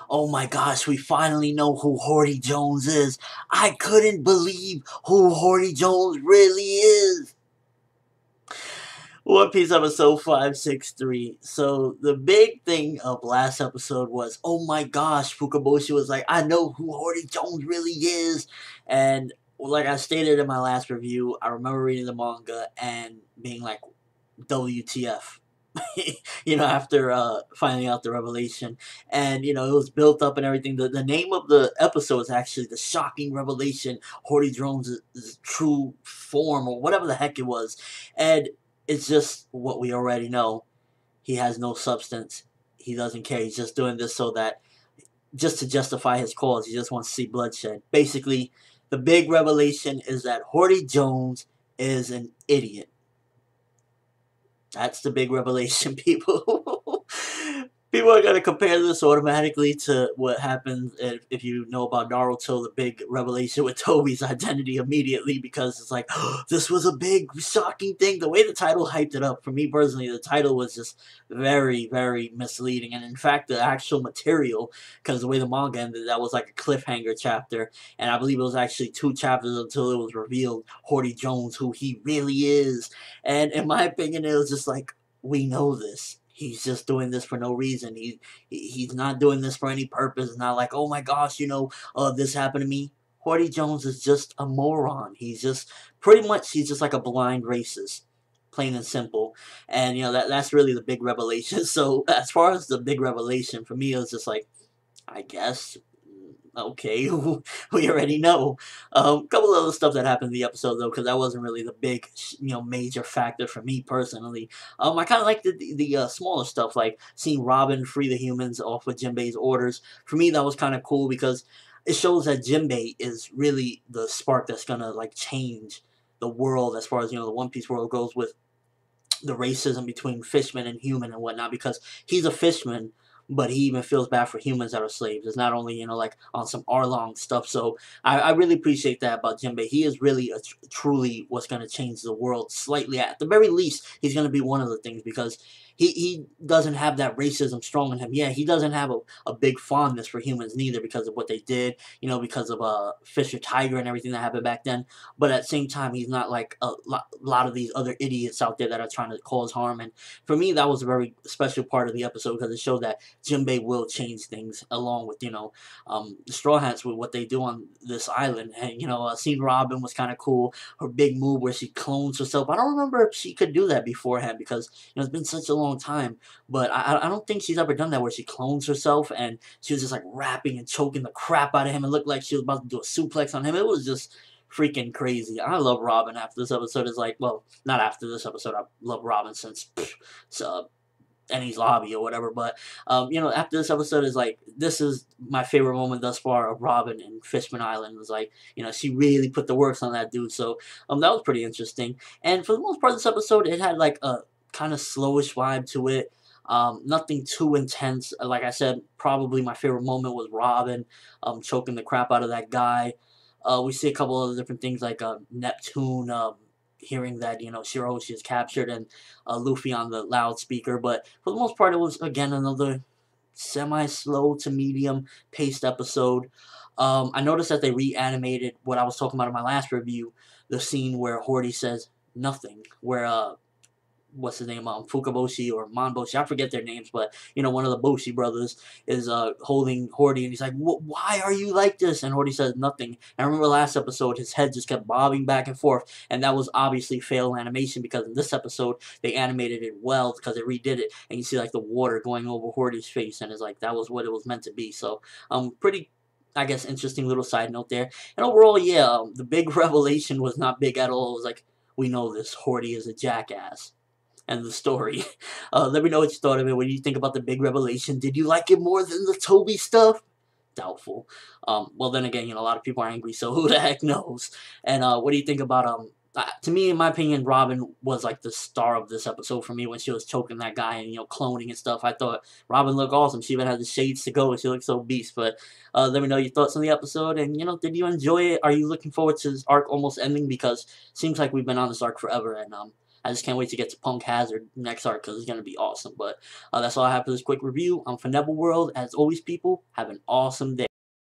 Oh my gosh, we finally know who Hordy Jones is. I couldn't believe who Hordy Jones really is. One Piece episode 563. So the big thing of last episode was, oh my gosh, Fukaboshi was like, I know who Hordy Jones really is. And like I stated in my last review, I remember reading the manga and being like, WTF. After finding out the revelation. And, it was built up and everything. The name of the episode is actually The Shocking Revelation, Hordy Jones' true form, or whatever the heck it was. And it's just what we already know. He has no substance. He doesn't care. He's just doing this just to justify his cause. He just wants to see bloodshed. Basically, the big revelation is that Hordy Jones is an idiot. That's the big revelation, people. People are going to compare this automatically to what happens if you know about Naruto, the big revelation with Tobi's identity immediately, because it's like, oh, this was a big, shocking thing. The way the title hyped it up, for me personally, the title was just very, very misleading. And in fact, the actual material, because the way the manga ended, that was like a cliffhanger chapter. And I believe it was actually 2 chapters until it was revealed, Hordy Jones, who he really is. And in my opinion, it was just like, we know this. He's just doing this for no reason. He's not doing this for any purpose. It's not like, oh my gosh, this happened to me. Hordy Jones is just a moron. He's just, pretty much, he's just like a blind racist. Plain and simple. And, that's really the big revelation. So, as far as the big revelation, for me, it was just like, I guess, okay, we already know. A couple of other stuff that happened in the episode, though, because that wasn't really the big, major factor for me personally. I kind of liked the smaller stuff, like seeing Robin free the humans off of Jinbei's orders. For me, that was kind of cool because it shows that Jinbei is really the spark that's gonna like change the world as far as the One Piece world goes, with the racism between fishmen and human and whatnot, because he's a fishman, but he even feels bad for humans that are slaves. It's not only, like on some Arlong stuff. So I really appreciate that about Jinbei. He is really truly what's going to change the world slightly. At the very least, he's going to be one of the things, because he doesn't have that racism strong in him. Yeah, he doesn't have a big fondness for humans neither, because of what they did, because of Fisher Tiger and everything that happened back then. But at the same time, he's not like a lot of these other idiots out there that are trying to cause harm. And for me, that was a very special part of the episode, because it showed that Jinbei will change things, along with, the Straw Hats, with what they do on this island. And, seeing Robin was kind of cool. Her big move where she clones herself. I don't remember if she could do that beforehand, because, it's been such a long time. But I don't think she's ever done that, where she clones herself and she was just like rapping and choking the crap out of him. It looked like she was about to do a suplex on him. It was just freaking crazy. I love Robin after this episode. Is like, well, not after this episode. I love Robin since Eni's Lobby or whatever. But after this episode, is like, this is my favorite moment thus far of Robin and Fishman Island. It was like, she really put the works on that dude. So that was pretty interesting. And for the most part of this episode, it had like a kind of slowish vibe to it. Nothing too intense. Like I said, probably my favorite moment was Robin choking the crap out of that guy. We see a couple of different things, like Neptune hearing that, Shirahoshi is captured, and Luffy on the loudspeaker. But for the most part, it was, again, another semi-slow to medium-paced episode. I noticed that they reanimated what I was talking about in my last review, the scene where Hordy says nothing, where what's his name, Fukaboshi or Monboshi, I forget their names, but, one of the Boshi brothers is holding Hordy, and he's like, why are you like this? And Hordy says nothing. And I remember last episode, his head just kept bobbing back and forth, and that was obviously failed animation, because in this episode, they animated it well, because they redid it, and you see, like, the water going over Hordy's face, and it's like, that was what it was meant to be. So, pretty, I guess, interesting little side note there. And overall, yeah, the big revelation was not big at all. It was like, we know this, Hordy is a jackass. And the story. Let me know what you thought of it. What do you think about the big revelation? Did you like it more than the Toby stuff? Doubtful. Well, then again, a lot of people are angry, so who the heck knows? And what do you think about, to me, in my opinion, Robin was like the star of this episode for me, when she was choking that guy and, cloning and stuff. I thought Robin looked awesome. She even had the shades to go, and she looked so beast. But let me know your thoughts on the episode, and, did you enjoy it? Are you looking forward to this arc almost ending? Because it seems like we've been on this arc forever, and I just can't wait to get to Punk Hazard next arc because it's going to be awesome. But that's all I have for this quick review. I'm ForneverWorld. As always, people, have an awesome day.